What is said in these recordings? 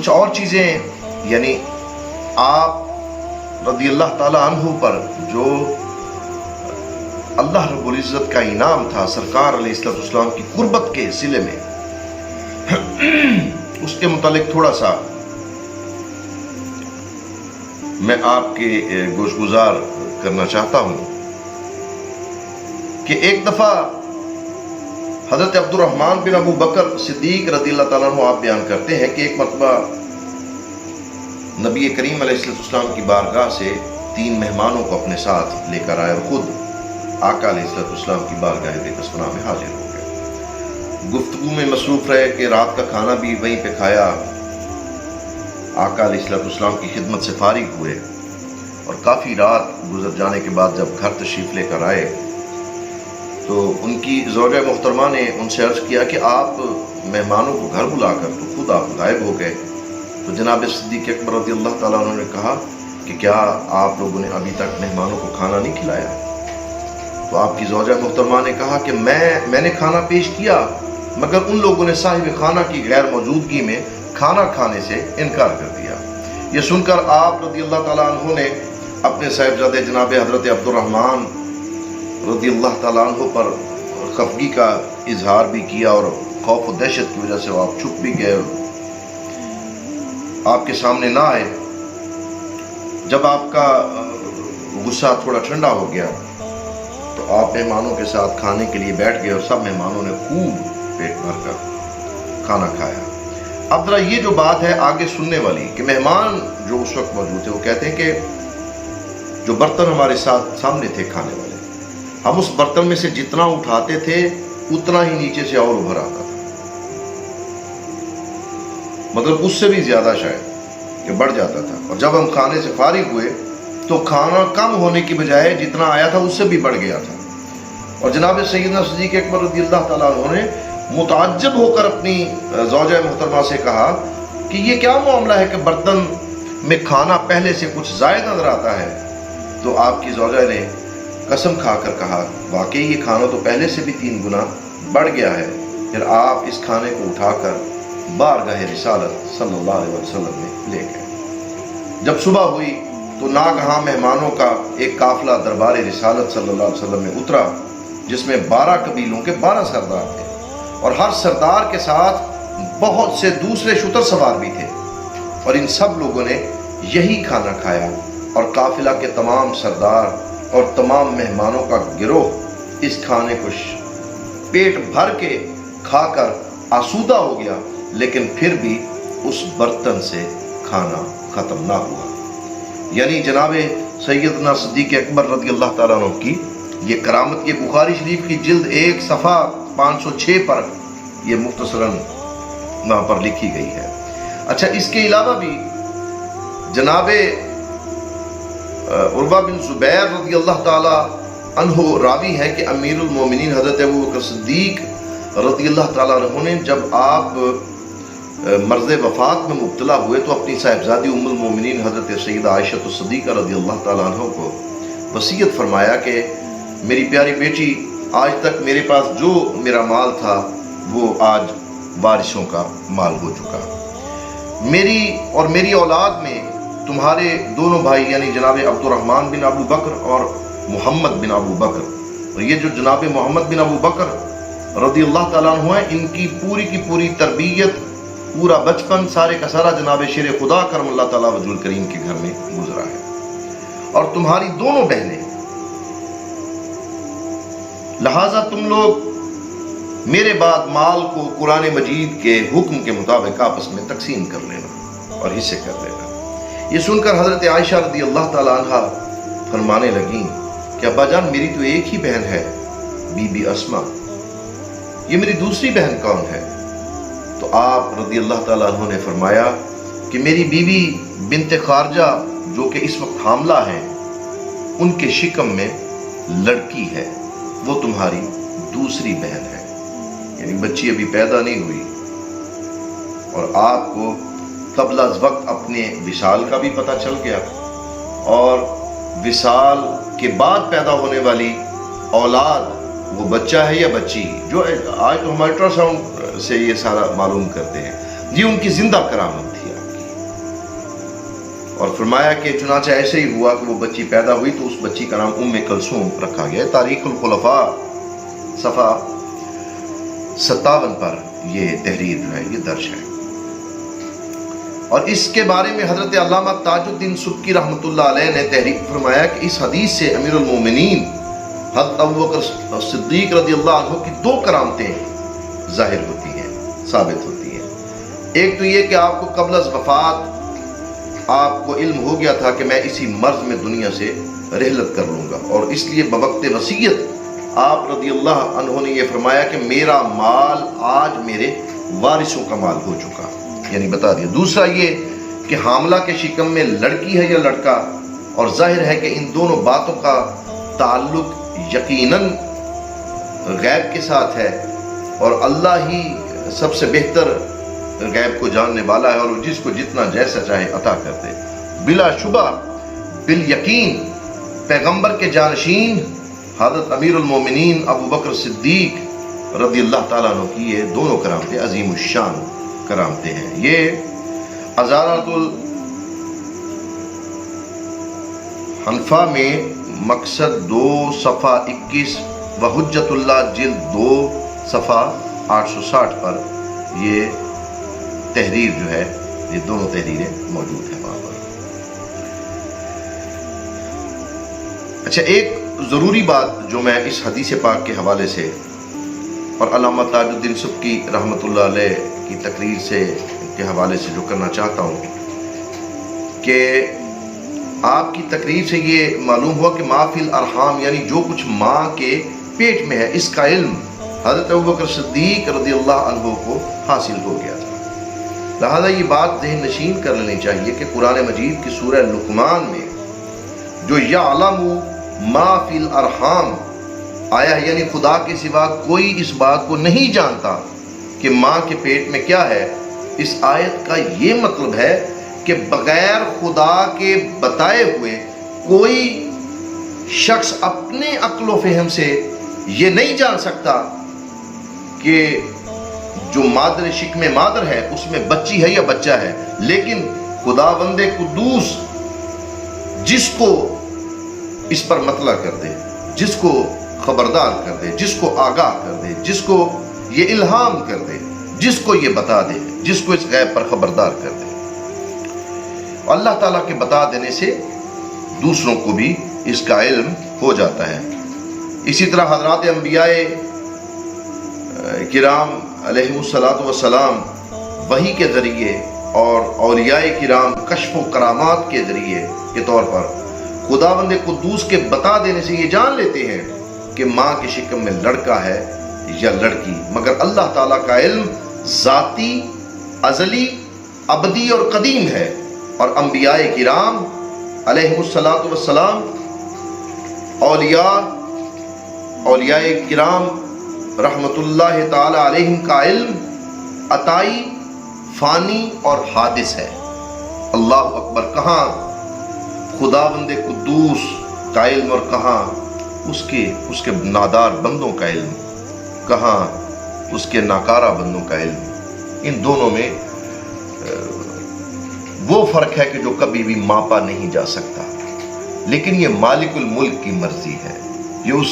کچھ اور چیزیں یعنی آپ رضی اللہ تعالیٰ عنہ پر جو اللہ رب العزت کا انعام تھا سرکار علیہ السلام کی قربت کے سلسلے میں، اس کے متعلق تھوڑا سا میں آپ کے گوش گزار کرنا چاہتا ہوں کہ ایک دفعہ حضرت عبد الرحمن بن ابو بکر صدیق رضی اللہ تعالیٰ عنہ آپ بیان کرتے ہیں کہ ایک مرتبہ نبی کریم علیہ السلام کی بارگاہ سے 3 مہمانوں کو اپنے ساتھ لے کر آئے اور خود آقا علیہ السلام کی بارگاہ بقسمہ میں حاضر ہو گئے۔ گفتگو میں مصروف رہے کہ رات کا کھانا بھی وہیں پہ کھایا، آقا علیہ السلام کی خدمت سے فارغ ہوئے اور کافی رات گزر جانے کے بعد جب گھر تشریف لے کر آئے تو ان کی زوجہ محترمہ نے ان سے عرض کیا کہ آپ مہمانوں کو گھر بلا کر تو خود آپ غائب ہو گئے۔ تو جناب صدیق اکبر رضی اللہ تعالیٰ عنہ نے کہا کہ کیا آپ لوگوں نے ابھی تک مہمانوں کو کھانا نہیں کھلایا؟ تو آپ کی زوجہ محترمہ نے کہا کہ میں نے کھانا پیش کیا مگر ان لوگوں نے صاحب خانہ کی غیر موجودگی میں کھانا کھانے سے انکار کر دیا۔ یہ سن کر آپ رضی اللہ تعالیٰ عنہ نے اپنے صاحبزادے جناب حضرت عبد الرحمن رضی اللہ تعالیٰ عنہ پر خفگی کا اظہار بھی کیا اور خوف و دہشت کی وجہ سے وہ آپ چھپ بھی گئے اور آپ کے سامنے نہ آئے۔ جب آپ کا غصہ تھوڑا ٹھنڈا ہو گیا تو آپ مہمانوں کے ساتھ کھانے کے لیے بیٹھ گئے اور سب مہمانوں نے خوب پیٹ بھر کر کھانا کھایا۔ اب ذرا یہ جو بات ہے آگے سننے والی کہ مہمان جو اس وقت موجود تھے وہ کہتے ہیں کہ جو برتن ہمارے ساتھ سامنے تھے کھانے والے، ہم اس برتن میں سے جتنا اٹھاتے تھے اتنا ہی نیچے سے اور ابھر آتا تھا، مطلب اس سے بھی زیادہ شاید کہ بڑھ جاتا تھا۔ اور جب ہم کھانے سے فارغ ہوئے تو کھانا کم ہونے کی بجائے جتنا آیا تھا اس سے بھی بڑھ گیا تھا۔ اور جناب سیدنا صدیق اکبر رضی اللہ تعالیٰ عنہ نے متعجب ہو کر اپنی زوجہ محترمہ سے کہا کہ یہ کیا معاملہ ہے کہ برتن میں کھانا پہلے سے کچھ زائد نظر آتا ہے؟ تو آپ کی زوجہ نے قسم کھا کر کہا واقعی یہ کھانا تو پہلے سے بھی 3 گنا بڑھ گیا ہے۔ پھر آپ اس کھانے کو اٹھا کر بارگاہ رسالت صلی اللہ علیہ وسلم میں لے گئے۔ جب صبح ہوئی تو ناگہاں مہمانوں کا ایک قافلہ دربار رسالت صلی اللہ علیہ وسلم میں اترا جس میں 12 قبیلوں کے 12 سردار تھے اور ہر سردار کے ساتھ بہت سے دوسرے شتر سوار بھی تھے، اور ان سب لوگوں نے یہی کھانا کھایا اور قافلہ کے تمام سردار اور تمام مہمانوں کا گروہ اس کھانے کو پیٹ بھر کے کھا کر آسودہ ہو گیا، لیکن پھر بھی اس برتن سے کھانا ختم نہ ہوا۔ یعنی جناب سیدنا صدیق اکبر رضی اللہ تعالیٰ عنہ کی یہ کرامت، یہ بخاری شریف کی جلد 1 صفحہ 506 پر یہ مختصراً وہاں پر لکھی گئی ہے۔ اچھا، اس کے علاوہ بھی جناب عروہ بن زبیر رضی اللہ تعالیٰ عنہ راوی ہے کہ امیر المومنین حضرت ابوبکر صدیق رضی اللہ تعالیٰ عنہ نے جب آپ مرض وفات میں مبتلا ہوئے تو اپنی صاحبزادی ام المومنین حضرت سیدہ عائشہ الصدیقہ رضی اللہ تعالیٰ عنہ کو وصیت فرمایا کہ میری پیاری بیٹی، آج تک میرے پاس جو میرا مال تھا وہ آج وارثوں کا مال ہو چکا۔ میری اور میری اولاد میں تمہارے دونوں بھائی یعنی جناب عبد الرحمن بن ابو بکر اور محمد بن ابو بکر، اور یہ جو جناب محمد بن ابو بکر رضی اللہ تعالیٰ عنہ ہیں، ان کی پوری تربیت، پورا بچپن سارے کا سارا جناب شیر خدا کرم اللہ تعالیٰ وجہ کریم کے گھر میں گزرا ہے۔ اور تمہاری دونوں بہنیں، لہٰذا تم لوگ میرے بعد مال کو قرآن مجید کے حکم کے مطابق آپس میں تقسیم کر لینا اور حصے کر لینا۔ یہ سن کر حضرت عائشہ رضی اللہ تعالیٰ عنہ فرمانے لگیں کہ ابا جان، میری تو ایک ہی بہن ہے، بی بی اسما، یہ میری دوسری بہن کون ہے؟ تو آپ رضی اللہ تعالیٰ عنہ نے فرمایا کہ میری بیوی بنت خارجہ جو کہ اس وقت حاملہ ہیں، ان کے شکم میں لڑکی ہے، وہ تمہاری دوسری بہن ہے، یعنی بچی ابھی پیدا نہیں ہوئی۔ اور آپ کو قبل از وقت اپنے وصال کا بھی پتہ چل گیا، اور وصال کے بعد پیدا ہونے والی اولاد وہ بچہ ہے یا بچی، جو آج تو ہم الٹرا ساؤنڈ سے یہ سارا معلوم کرتے ہیں، یہ ان کی زندہ کرامت تھی آپ کی۔ اور فرمایا کہ چنانچہ ایسے ہی ہوا کہ وہ بچی پیدا ہوئی تو اس بچی کا نام ام کلثوم رکھا گیا۔ تاریخ الخلفاء صفحہ 57 پر یہ تحریر جو ہے یہ درج ہے۔ اور اس کے بارے میں حضرت علامہ تاج الدین سبکی رحمۃ اللہ علیہ نے تحریر فرمایا کہ اس حدیث سے امیر المومنین حضرت ابوبکر صدیق رضی اللہ عنہ کی دو کرامتیں ظاہر ہوتی ہیں، ثابت ہوتی ہیں۔ ایک تو یہ کہ آپ کو قبل از وفات آپ کو علم ہو گیا تھا کہ میں اسی مرض میں دنیا سے رحلت کر لوں گا، اور اس لیے بوقت وصیت آپ رضی اللہ عنہ نے یہ فرمایا کہ میرا مال آج میرے وارثوں کا مال ہو چکا، یعنی بتا دیا۔ دوسرا یہ کہ حاملہ کے شکم میں لڑکی ہے یا لڑکا، اور ظاہر ہے کہ ان دونوں باتوں کا تعلق یقیناً غیب کے ساتھ ہے، اور اللہ ہی سب سے بہتر غیب کو جاننے والا ہے، اور جس کو جتنا جیسا چاہے عطا کرتے۔ بلا شبہ بالیقین پیغمبر کے جانشین حضرت امیر المومنین ابوبکر صدیق رضی اللہ تعالیٰ عنہ کی یہ دونوں کرامتیں عظیم الشان کرامتیں ہیں۔ یہ ازارۃ الحنفا میں مقصد 2 صفحہ 21 و حجت اللہ جلد 2 صفحہ 860 پر یہ تحریر جو ہے، یہ دونوں تحریریں موجود ہیں وہاں پر۔ اچھا، ایک ضروری بات جو میں اس حدیث پاک کے حوالے سے اور علامہ تاج الدین سبکی رحمۃ اللہ علیہ کی تقریر سے کے حوالے سے جو کرنا چاہتا ہوں کہ آپ کی تقریر سے یہ معلوم ہوا کہ ما فی الارحام یعنی جو کچھ ماں کے پیٹ میں ہے، اس کا علم حضرت ابوبکر صدیق رضی اللہ عنہ کو حاصل ہو گیا تھا۔ لہذا یہ بات ذہن نشین کر لینی چاہیے کہ قرآن مجید کی سورہ لقمان میں جو یعلم ما فی الارحام آیا ہے، یعنی خدا کے سوا کوئی اس بات کو نہیں جانتا کہ ماں کے پیٹ میں کیا ہے، اس آیت کا یہ مطلب ہے کہ بغیر خدا کے بتائے ہوئے کوئی شخص اپنے عقل و فہم سے یہ نہیں جان سکتا کہ جو مادر شکم مادر ہے اس میں بچی ہے یا بچہ ہے، لیکن خداوند قدوس جس کو اس پر مطلع کر دے، جس کو خبردار کر دے، جس کو آگاہ کر دے، جس کو یہ الہام کر دے، جس کو یہ بتا دے، جس کو اس غیب پر خبردار کر دے، اللہ تعالیٰ کے بتا دینے سے دوسروں کو بھی اس کا علم ہو جاتا ہے۔ اسی طرح حضرات انبیاء کرام علیہ الصلاۃ والسلام وحی کے ذریعے اور اولیاء کرام کشف و کرامات کے ذریعے کے طور پر خداوند قدوس کے بتا دینے سے یہ جان لیتے ہیں کہ ماں کے شکم میں لڑکا ہے یا لڑکی، مگر اللہ تعالیٰ کا علم ذاتی، ازلی، ابدی اور قدیم ہے، اور انبیاء کرام علیہ الصلاۃ والسلام اولیاء کرام رحمت اللہ تعالی علیہم کا علم عطائی، فانی اور حادث ہے۔ اللہ اکبر، کہاں خداوند قدوس کا علم اور کہاں اس کے نادار بندوں کا علم، کہاں اس کے ناکارہ بندوں کا علم۔ ان دونوں میں وہ فرق ہے کہ جو کبھی بھی ماپا نہیں جا سکتا، لیکن یہ مالک الملک کی مرضی ہے، یہ اس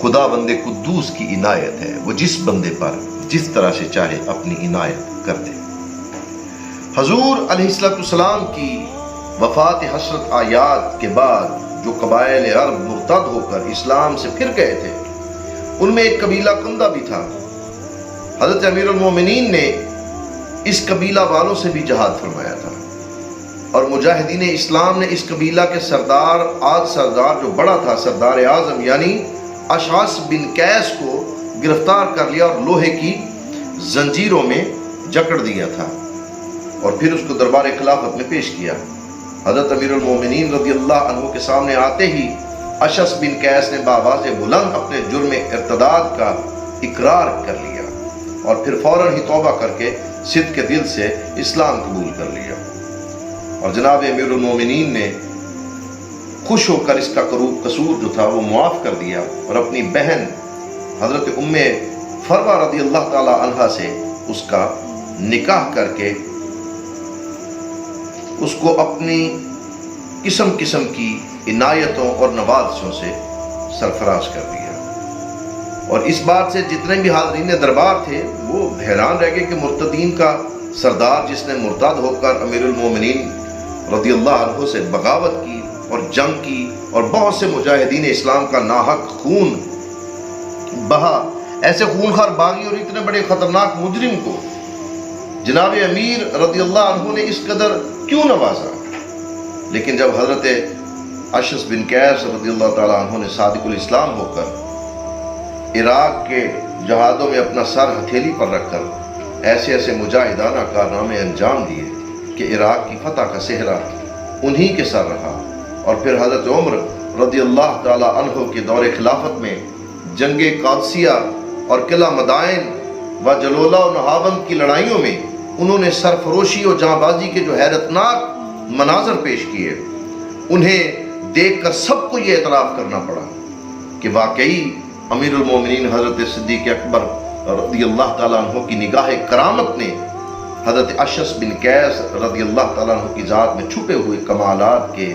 خداوند قدوس کی عنایت ہے، وہ جس بندے پر جس طرح سے چاہے اپنی عنایت کر دے۔ حضور علیہ السلام کی وفات حسرت آیات کے بعد جو قبائل عرب مرتد ہو کر اسلام سے پھر گئے تھے، ان میں ایک قبیلہ کندہ بھی تھا۔ حضرت امیر المومنین نے اس قبیلہ والوں سے بھی جہاد فرمایا تھا، اور مجاہدین اسلام نے اس قبیلہ کے سردار جو بڑا تھا، سردار اعظم یعنی اشعث بن قیس کو گرفتار کر لیا اور لوہے کی زنجیروں میں جکڑ دیا تھا، اور پھر اس کو دربار خلافت میں پیش کیا۔ حضرت امیر المومنین رضی اللہ عنہ کے سامنے آتے ہی اشعث بن قیس نے بآواز بلند اپنے جرم ارتداد کا اقرار کر لیا، اور پھر فوراً ہی توبہ کر کے صدق کے دل سے اسلام قبول کر لیا، اور جناب امیر المومنین نے خوش ہو کر اس کا قصور جو تھا وہ معاف کر دیا، اور اپنی بہن حضرت ام فروہ رضی اللہ تعالی عنہا سے اس کا نکاح کر کے اس کو اپنی قسم قسم کی عنایتوں اور نوازشوں سے سرفراز کر دیا۔ اور اس بات سے جتنے بھی حاضرین دربار تھے وہ حیران رہ گئے کہ مرتدین کا سردار، جس نے مرتد ہو کر امیر المومنین رضی اللہ عنہ سے بغاوت کی اور جنگ کی اور بہت سے مجاہدین اسلام کا ناحق خون بہا، ایسے خونخوار باغی اور اتنے بڑے خطرناک مجرم کو جناب امیر رضی اللہ عنہ نے اس قدر کیوں نوازا؟ لیکن جب حضرت اشعث بن قیس رضی اللہ تعالیٰ عنہ نے صادق الاسلام ہو کر عراق کے جہادوں میں اپنا سر ہتھیلی پر رکھ کر ایسے ایسے مجاہدانہ کارنامے انجام دیے کہ عراق کی فتح کا صحرا انہی کے سر رہا۔ اور پھر حضرت عمر رضی اللہ تعالیٰ عنہ کے دور خلافت میں جنگ قادسیہ اور قلعہ مدائن و جلولہ و نہاوند کی لڑائیوں میں انہوں نے سرفروشی اور جاں بازی کے جو حیرتناک مناظر پیش کیے، انہیں دیکھ کر سب کو یہ اعتراف کرنا پڑا کہ واقعی امیر المومنین حضرت صدیق اکبر رضی اللہ تعالیٰ عنہ کی نگاہ کرامت نے حضرت اشعث بن قیس رضی اللہ تعالیٰ عنہ کی ذات میں چھپے ہوئے کمالات کے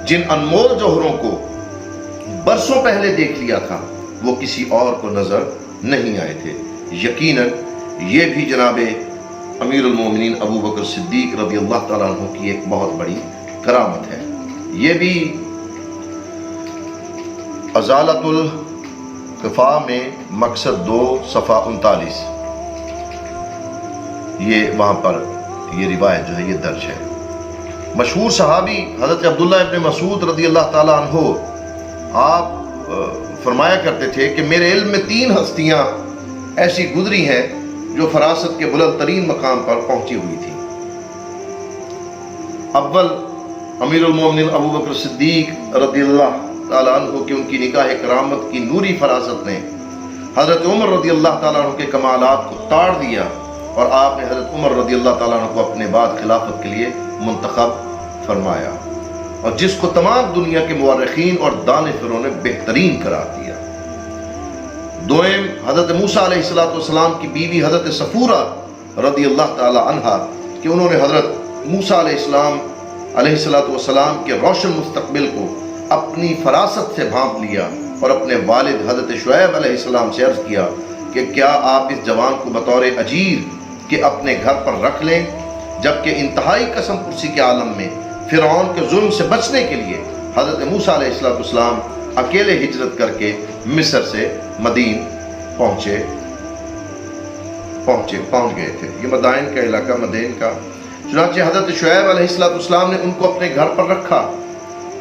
جن انمول جوہروں کو برسوں پہلے دیکھ لیا تھا وہ کسی اور کو نظر نہیں آئے تھے۔ یقیناً یہ بھی جناب امیر المومنین ابو بکر صدیق رضی اللہ تعالیٰ عنہ کی ایک بہت بڑی کرامت ہے۔ یہ بھی ازالۃ الخفا میں مقصد 2 صفحہ 39 یہ وہاں پر یہ روایت جو ہے یہ درج ہے۔ مشہور صحابی حضرت عبداللہ ابن مسعود رضی اللہ تعالیٰ عنہ آپ فرمایا کرتے تھے کہ میرے علم میں 3 ہستیاں ایسی گزری ہیں جو فراست کے بلند ترین مقام پر پہنچی ہوئی تھی۔ اول امیر المومنین ابو بکر صدیق رضی اللہ تعالیٰ عنہ کی ان کی نگاہ کرامت کی نوری فراست نے حضرت عمر رضی اللہ تعالیٰ عنہ کے کمالات کو تاڑ دیا اور آپ نے حضرت عمر رضی اللہ تعالیٰ عنہ کو اپنے بعد خلافت کے لیے منتخب فرمایا، اور جس کو تمام دنیا کے مورخین اور دانشوروں نے بہترین قرار دیا۔ دوئم حضرت موسیٰ علیہ السلام کی بیوی حضرت صفورہ رضی اللہ تعالی عنہ کہ انہوں نے حضرت موسیٰ علیہ السلام کے روشن مستقبل کو اپنی فراست سے بھانپ لیا اور اپنے والد حضرت شعیب علیہ السلام سے عرض کیا کہ کیا آپ اس جوان کو بطور اجیر کے اپنے گھر پر رکھ لیں، جبکہ انتہائی قسم پرسی کے عالم میں فرعون کے ظلم سے بچنے کے لیے حضرت موسیٰ علیہ السلام اکیلے ہجرت کر کے مصر سے مدین پہنچ گئے تھے۔ یہ مدائن کا علاقہ مدین کا۔ چنانچہ حضرت شعیب علیہ السلام نے ان کو اپنے گھر پر رکھا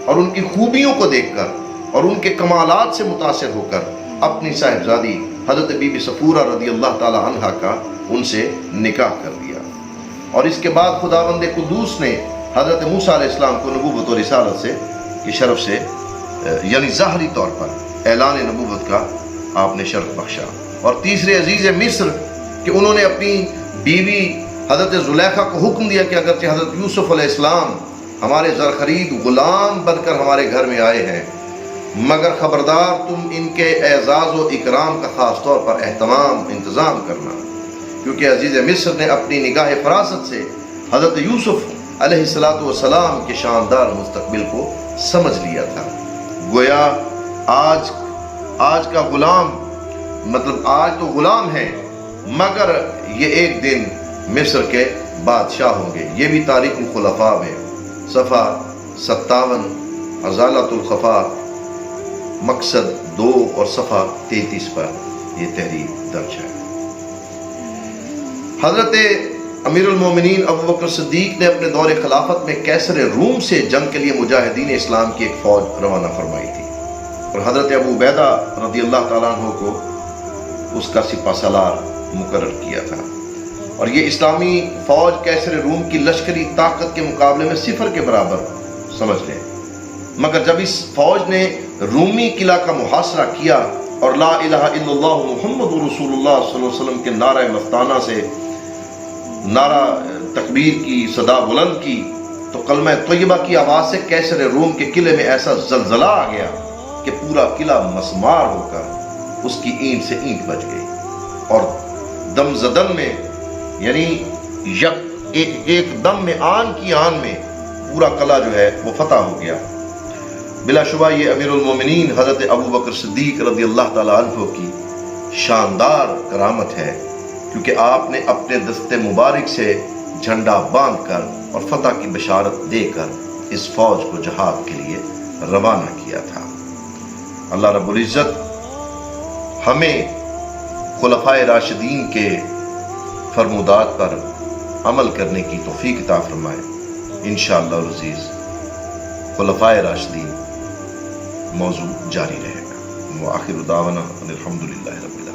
اور ان کی خوبیوں کو دیکھ کر اور ان کے کمالات سے متاثر ہو کر اپنی صاحبزادی حضرت بی بی صفورہ رضی اللہ تعالی عنہ کا ان سے نکاح کر دیا۔ اور اس کے بعد خداوند قدوس نے حضرت موسیٰ علیہ السلام کو نبوت و رسالت سے کی شرف سے یعنی ظاہری طور پر اعلان نبوت کا آپ نے شرف بخشا۔ اور تیسرے عزیز مصر کہ انہوں نے اپنی بیوی حضرت زلیخا کو حکم دیا کہ اگرچہ حضرت یوسف علیہ السلام ہمارے زرخرید غلام بن کر ہمارے گھر میں آئے ہیں، مگر خبردار تم ان کے اعزاز و اکرام کا خاص طور پر انتظام کرنا، کیونکہ عزیز مصر نے اپنی نگاہ فراست سے حضرت یوسف علیہ السلام کے شاندار مستقبل کو سمجھ لیا تھا۔ گویا آج کا غلام مطلب آج تو غلام ہے، مگر یہ ایک دن مصر کے بادشاہ ہوں گے۔ یہ بھی تاریخ الخلفاء میں صفحہ 57 ازالۃ الخفا مقصد 2 اور صفحہ 33 پر یہ تحریر درج ہے۔ حضرت امیر المومنین ابو بکر صدیق نے اپنے دور خلافت میں قیصر روم سے جنگ کے لیے مجاہدین اسلام کی ایک فوج روانہ فرمائی تھی، اور حضرت ابو عبیدہ رضی اللہ تعالیٰ عنہ کو اس کا سپہ سالار مقرر کیا تھا۔ اور یہ اسلامی فوج قیصر روم کی لشکری طاقت کے مقابلے میں صفر کے برابر سمجھ لیں، مگر جب اس فوج نے رومی قلعہ کا محاصرہ کیا اور لا الہ الا اللہ محمد رسول اللہ صلی اللہ علیہ وسلم کے نعرہ مستانہ سے نعرہ تکبیر کی صدا بلند کی تو کلمہ طیبہ کی آواز سے قیصر روم کے قلعے میں ایسا زلزلہ آ گیا کہ پورا قلعہ مسمار ہو کر اس کی اینٹ سے اینٹ بچ گئی، اور دم زدن میں یعنی یک ایک دم میں آن کی آن میں پورا قلعہ جو ہے وہ فتح ہو گیا۔ بلا شبہ یہ امیر المومنین حضرت ابو بکر صدیق رضی اللہ تعالیٰ عنہ کی شاندار کرامت ہے، کیونکہ آپ نے اپنے دست مبارک سے جھنڈا باندھ کر اور فتح کی بشارت دے کر اس فوج کو جہاد کے لیے روانہ کیا تھا۔ اللہ رب العزت ہمیں خلفائے راشدین کے فرمودات پر عمل کرنے کی توفیق عطا فرمائے۔ انشاءاللہ العزیز خلفائے راشدین موضوع جاری رہے گا۔ وآخر دعوانا الحمدللہ رب العالمین۔